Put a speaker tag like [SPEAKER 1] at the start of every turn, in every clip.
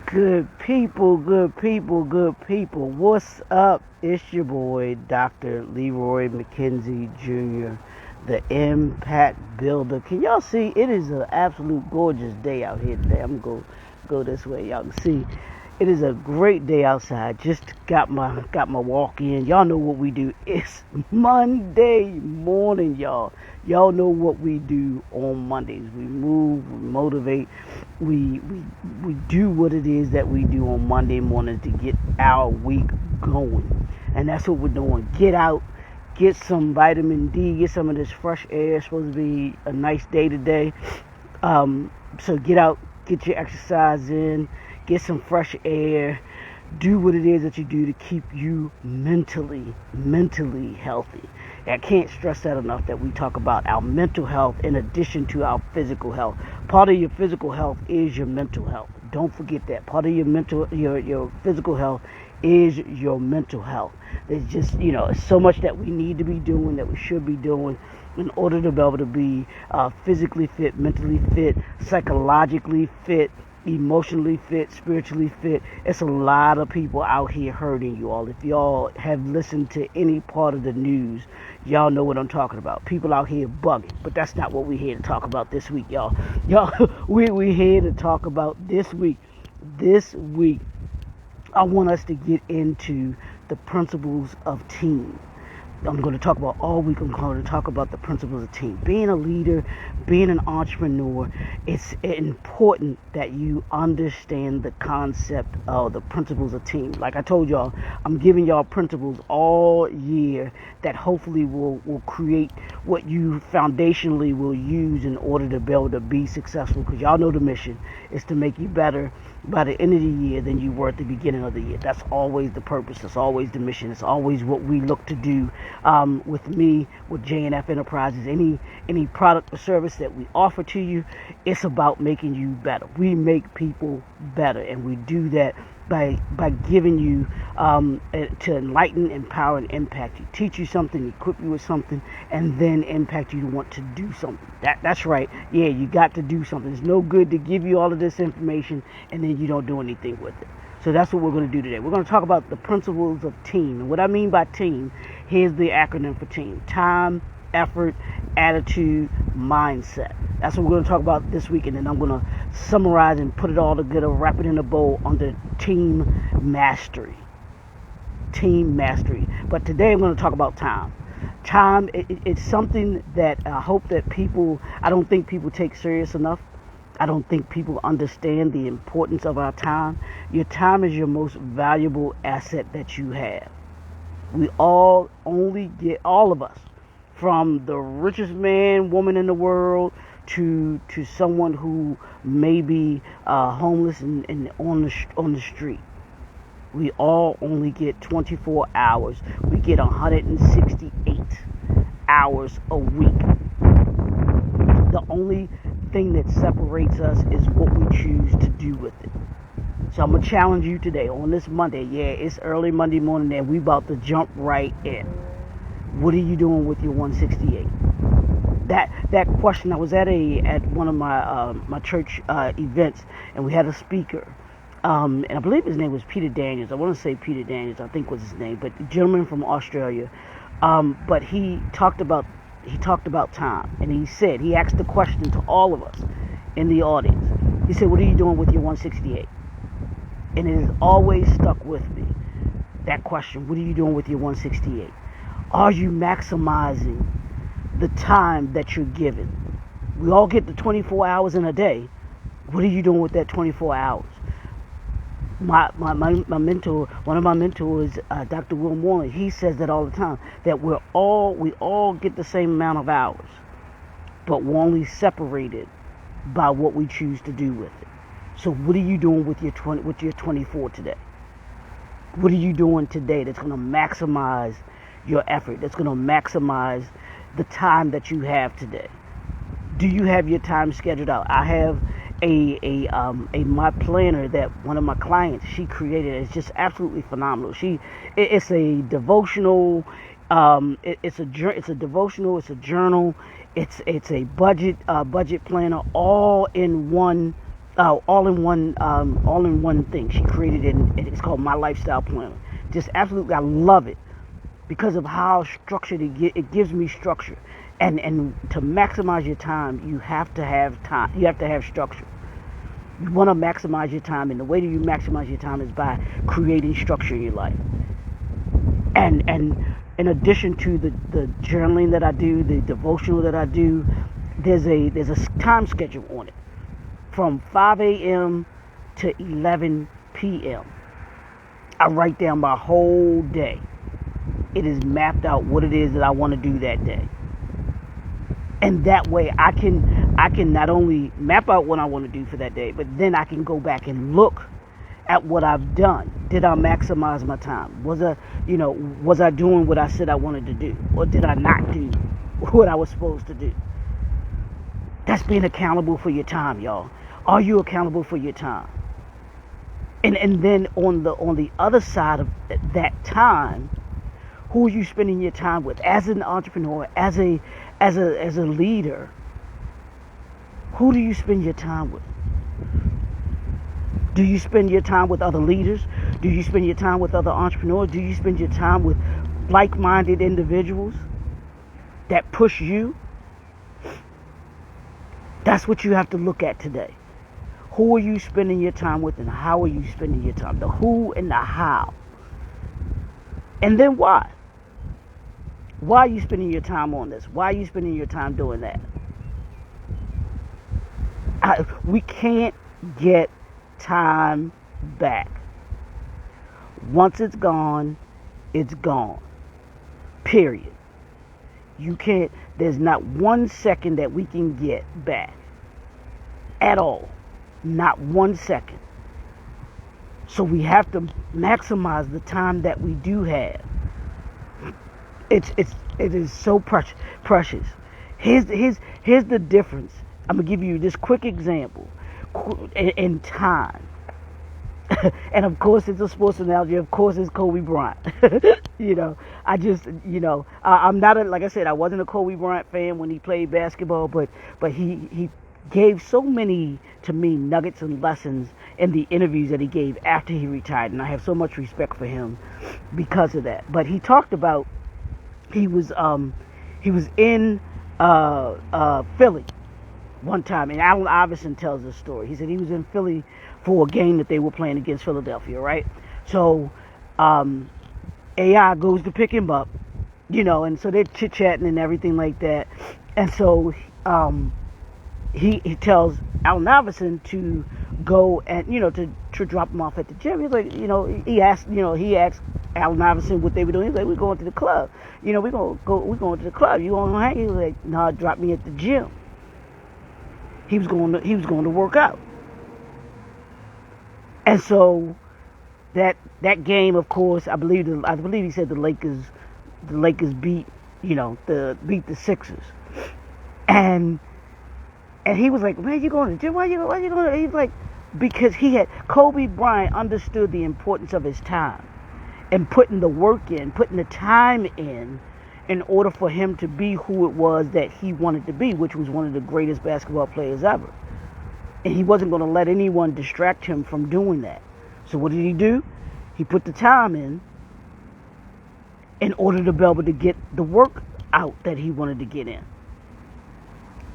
[SPEAKER 1] Good people, good people, good people. What's up? It's your boy, Dr. Leroy McKenzie Jr., the Impact Builder. Can y'all see? It is an absolute gorgeous day out here today. I'm going to go this way. Y'all can see. It is a great day outside. Just got my walk in. Y'all know what we do. It's Monday morning, y'all. Y'all know what we do on Mondays. We move, we motivate, we do what it is that we do on Monday mornings to get our week going. And that's what we're doing. Get out, get some vitamin D, get some of this fresh air. It's supposed to be a nice day today. So get out, get your exercise in, get some fresh air, do what it is that you do to keep you mentally healthy. I can't stress that enough, that we talk about our mental health in addition to our physical health. Part of your physical health is your mental health. Don't forget that. Part of your physical health is your mental health. There's just, so much that we need to be doing, that we should be doing in order to be able to be physically fit, mentally fit, psychologically fit, emotionally fit, spiritually fit. It's a lot of people out here hurting, you all. If y'all have listened to any part of the news, y'all know what I'm talking about. People out here bugging, but that's not what we're here to talk about this week, y'all. We're here to talk about this week. This week, I want us to get into the principles of T.E.A.M. I'm going to talk about all week. I'm going to talk about the principles of T.E.A.M. Being a leader, being an entrepreneur, it's important that you understand the concept of the principles of T.E.A.M. Like I told y'all, I'm giving y'all principles all year that hopefully will create what you foundationally will use in order to be able to be successful. Because y'all know the mission is to make you better by the end of the year than you were at the beginning of the year. That's always the purpose. That's always the mission. It's always what we look to do. With me, with J&F Enterprises, any product or service that we offer to you, it's about making you better. We make people better, and we do that by giving you to enlighten, empower, and impact you. Teach you something, equip you with something, and then impact you to want to do something. That's right. Yeah, you got to do something. It's no good to give you all of this information and then you don't do anything with it. So that's what we're going to do today. We're going to talk about the principles of T.E.A.M. And what I mean by T.E.A.M, here's the acronym for T.E.A.M. Time, effort, attitude, mindset. That's what we're going to talk about this week. And then I'm going to summarize and put it all together, wrap it in a bow under T.E.A.M mastery. T.E.A.M mastery. But today I'm going to talk about time. Time, it's something that I hope that I don't think people take serious enough. I don't think people understand the importance of our time. Your time is your most valuable asset that you have. We all of us, from the richest man, woman in the world, to someone who may be homeless and on the street. We all only get 24 hours. We get 168 hours a week. The only thing that separates us is what we choose to do with it. So I'm going to challenge you today on this Monday. Yeah, it's early Monday morning and we about to jump right in. What are you doing with your 168? That question, I was at one of my church events, and we had a speaker. And I believe his name was Peter Daniels. I want to say Peter Daniels, I think was his name, but a gentleman from Australia. But he talked about time, and he asked the question to all of us in the audience. He said, what are you doing with your 168? And it has always stuck with me, that question. What are you doing with your 168? Are you maximizing the time that you're given? We all get the 24 hours in a day. What are you doing with that 24 hours? My mentor, one of my mentors, Dr. Will Moreland, he says that all the time, that we all get the same amount of hours, but we're only separated by what we choose to do with it. So what are you doing with your 24 today? What are you doing today that's going to maximize your effort, that's going to maximize the time that you have today? Do you have your time scheduled out? I have my planner that one of my clients, she created. It's just absolutely phenomenal. It's a devotional, it's a devotional, it's a journal, it's a budget planner, all in one all in one thing. She created it, and it's called My Lifestyle Planner. Just absolutely, I love it because of how structured it gives me structure. And to maximize your time, you have to have time. You have to have structure. You want to maximize your time, and the way that you maximize your time is by creating structure in your life. And in addition to the journaling that I do, the devotional that I do, there's a time schedule on it from 5 a.m. to 11 p.m. I write down my whole day. It is mapped out what it is that I want to do that day. And that way I can not only map out what I want to do for that day, but then I can go back and look at what I've done. Did I maximize my time? Was I doing what I said I wanted to do? Or did I not do what I was supposed to do? That's being accountable for your time, y'all. Are you accountable for your time? And then on the other side of that time, who are you spending your time with? As an entrepreneur, as a leader, who do you spend your time with? Do you spend your time with other leaders? Do you spend your time with other entrepreneurs? Do you spend your time with like-minded individuals that push you? That's what you have to look at today. Who are you spending your time with, and how are you spending your time? The who and the how. And then why? Why are you spending your time on this? Why are you spending your time doing that? We can't get time back. Once it's gone, it's gone. Period. You can't, there's not 1 second that we can get back. At all. Not 1 second. So we have to maximize the time that we do have. It is so precious. Here's the difference. I'm gonna give you this quick example in time. And of course it's a sports analogy. Of course it's Kobe Bryant. I'm not like I said, I wasn't a Kobe Bryant fan when he played basketball, but he gave so many, to me, nuggets and lessons in the interviews that he gave after he retired, and I have so much respect for him because of that. But he talked about he was in Philly one time, and Allen Iverson tells this story. He said he was in Philly for a game that they were playing against Philadelphia, right? So AI goes to pick him up, and so they're chit-chatting and everything like that. And so he tells Allen Iverson to go and, to drop him off at the gym. He's like, he asked Allen Iverson what they were doing. He's like, we're going to the club. We're going to the club. You want to hang? He was like, no, drop me at the gym. He was going to work out. And so that game, of course, I believe he said the Lakers beat the Sixers. And he was like, man, you going to the gym? Why you going? He's like, because Kobe Bryant understood the importance of his time and putting the work in, putting the time in order for him to be who it was that he wanted to be, which was one of the greatest basketball players ever. And he wasn't going to let anyone distract him from doing that. So what did he do? He put the time in order to be able to get the work out that he wanted to get in.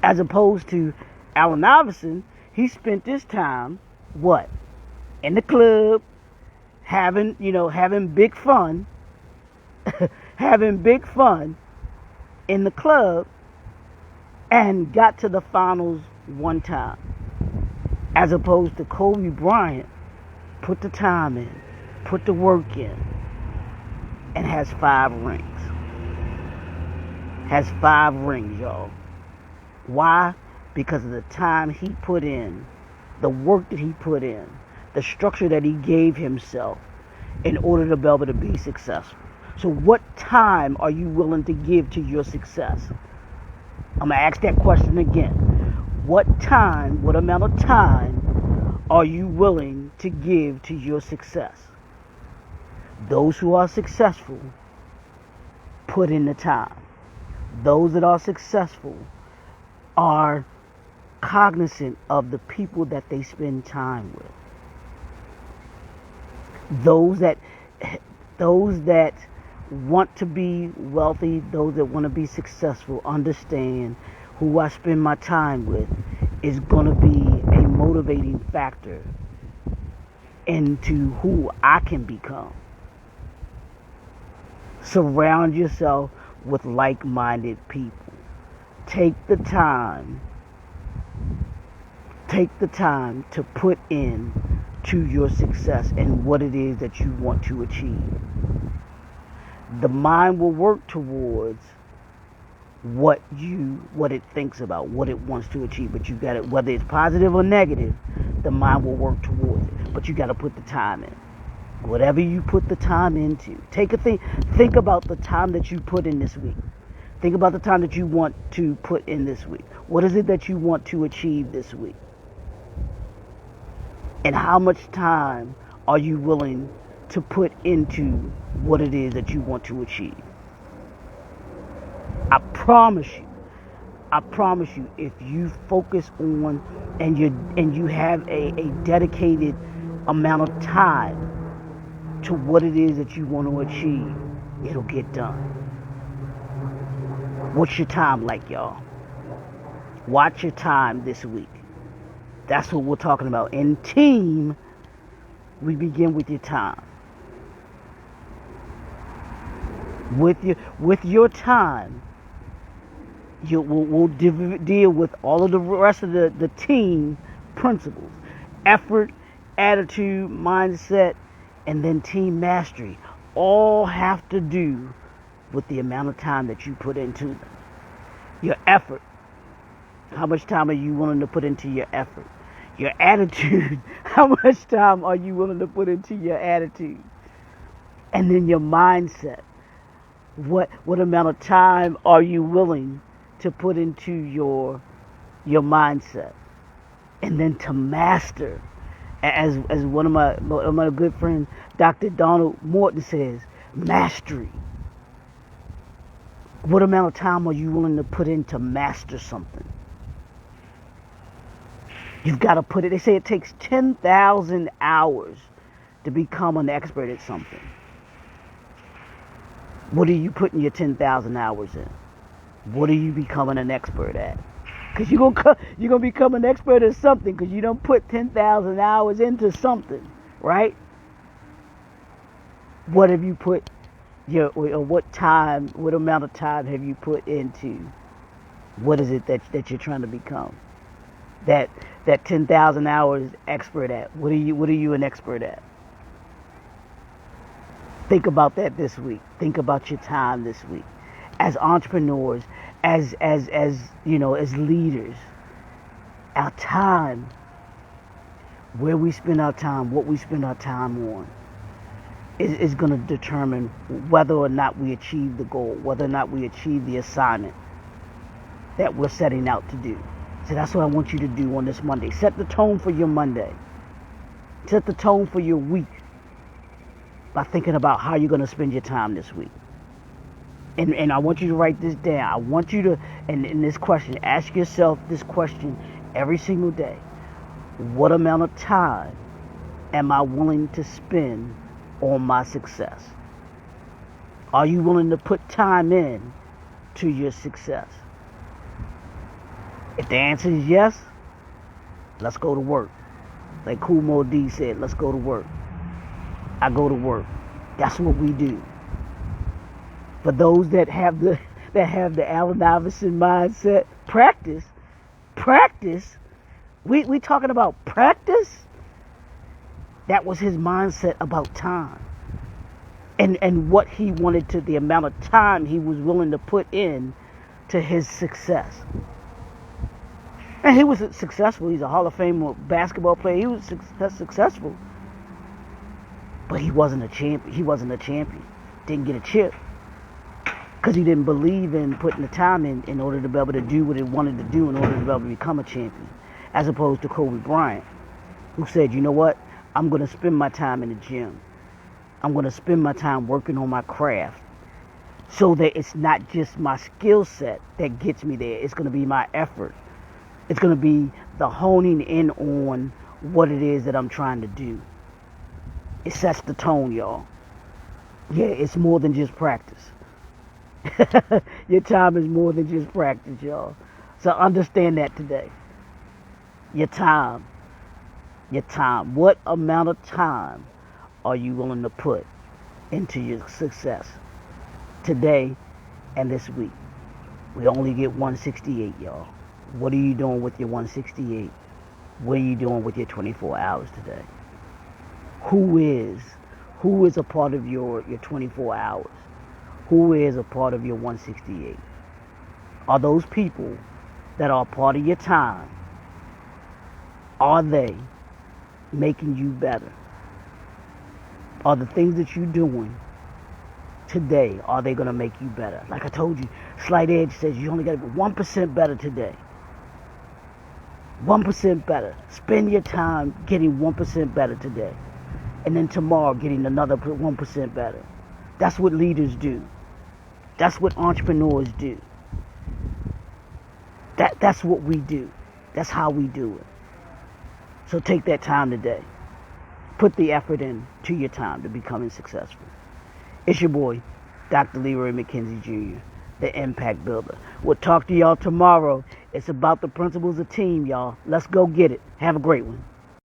[SPEAKER 1] As opposed to Allen Iverson, he spent his time, what? In the club, having big fun, having big fun in the club, and got to the finals one time. As opposed to Kobe Bryant, put the time in, put the work in, and has 5 rings. Has 5 rings, y'all. Why? Because of the time he put in, the work that he put in, the structure that he gave himself in order to be able to be successful. So what time are you willing to give to your success? I'm going to ask that question again. What amount of time are you willing to give to your success? Those who are successful put in the time. Those that are successful are cognizant of the people that they spend time with. Those that want to be wealthy, those that want to be successful, understand who I spend my time with is going to be a motivating factor into who I can become. Surround yourself with like-minded people. Take the time to put in to your success and what it is that you want to achieve. The mind will work towards what it thinks about, what it wants to achieve. But you got to, whether it's positive or negative, the mind will work towards it. But you got to put the time in. Whatever you put the time into, think about the time that you put in this week. Think about the time that you want to put in this week. What is it that you want to achieve this week? And how much time are you willing to put into what it is that you want to achieve? I promise you, if you focus on and you have a dedicated amount of time to what it is that you want to achieve, it'll get done. What's your time like, y'all? Watch your time this week. That's what we're talking about. In team, we begin with your time. With your time, we'll deal with all of the rest of the team principles: effort, attitude, mindset, and then team mastery. All have to do with the amount of time that you put into them. Your effort. How much time are you willing to put into your effort? Your attitude. How much time are you willing to put into your attitude? And then your mindset. What amount of time are you willing to put into your mindset? And then to master, as one of my good friends, Dr. Donald Morton says, mastery. What amount of time are you willing to put in to master something? You've got to put it. They say it takes 10,000 hours to become an expert at something. What are you putting your 10,000 hours in? What are you becoming an expert at? Because you're gonna become an expert at something because you don't put 10,000 hours into something, right? What have you put what amount of time have you put into what is it that you're trying to become? That 10,000 hours expert at. What are you an expert at? Think about that this week. Think about your time this week. As entrepreneurs, as leaders, our time, where we spend our time, what we spend our time on, is going to determine whether or not we achieve the goal, whether or not we achieve the assignment that we're setting out to do. So that's what I want you to do on this Monday. Set the tone for your Monday. Set the tone for your week by thinking about how you're going to spend your time this week. And I want you to write this down. I want you to, in this question, ask yourself this question every single day. What amount of time am I willing to spend on my success? Are you willing to put time in to your success? If the answer is yes, let's go to work. Like Kool Moe Dee said, let's go to work. I go to work. That's what we do. For those that have the Allen Iverson mindset, practice. We talking about practice. That was his mindset about time, and what he wanted to, the amount of time he was willing to put in to his success. And he was successful. He's a Hall of Fame basketball player. He was successful, but he wasn't a champion. Didn't get a chip. Because he didn't believe in putting the time in order to be able to do what he wanted to do in order to be able to become a champion. As opposed to Kobe Bryant, who said, you know what? I'm going to spend my time in the gym. I'm going to spend my time working on my craft. So that it's not just my skill set that gets me there. It's going to be my effort. It's going to be the honing in on what it is that I'm trying to do. It sets the tone, y'all. Yeah, it's more than just practice. Your time is more than just practice, y'all. So understand that today. Your time. Your time. What amount of time are you willing to put into your success today and this week? We only get 168, y'all. What are you doing with your 168? What are you doing with your 24 hours today? Who is a part of your 24 hours? Who is a part of your 168? Are those people that are part of your time, are they making you better? Are the things that you're doing today, are they going to make you better? Like I told you, Slight Edge says you only got to be 1% better today. 1% better. Spend your time getting 1% better today. And then tomorrow getting another 1% better. That's what leaders do. That's what entrepreneurs do. That's what we do. That's how we do it. So take that time today. Put the effort in to your time to becoming successful. It's your boy, Dr. Leroy McKenzie Jr., the Impact Builder. We'll talk to y'all tomorrow. It's about the principles of team, y'all. Let's go get it. Have a great one.